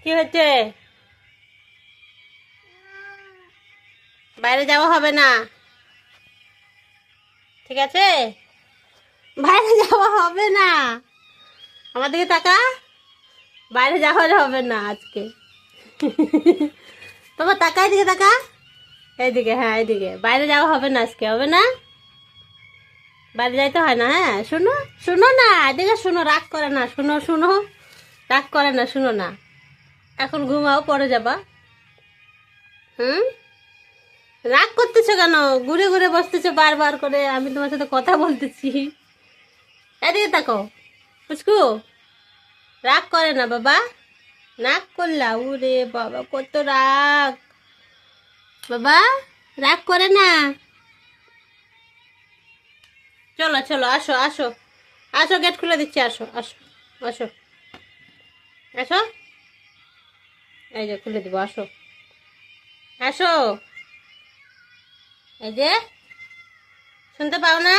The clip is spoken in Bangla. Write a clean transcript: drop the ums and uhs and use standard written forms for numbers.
কি হচ্ছে? বাইরে যাওয়া হবে না, ঠিক আছে? বাইরে যাওয়া হবে না। আমার দিকে তাকা। বাইরে যাওয়া হবে না আজকে। তোমার তাকা, এদিকে তাকা। এইদিকে, হ্যাঁ এইদিকে। বাইরে যাওয়া হবে না আজকে, হবে না? বাইরে যাইতে হয় না। হ্যাঁ শুনো, শুনো না, এদিকে শুনো, রাগ করে না, শুনো শুনো, রাগ করে না, শুনো না। এখন ঘুমাও, পরে যাবা। হুম, রাগ করতেছো কেন? ঘুরে ঘুরে বসতেছো বারবার করে, আমি তোমার সাথে কথা বলতেছি। এদিকে তাকো পুচকু। রাগ করে না বাবা। রাগ করলা? উরে বাবা, কত রাগ বাবা। রাগ করে না। চলো চলো, আসো আসো, আসো, গেট খুলে দিচ্ছি, আসো আসো, আসো আসো। এই যে খুলে দিব, আসো আসো। এই যে, শুনতে পাও না?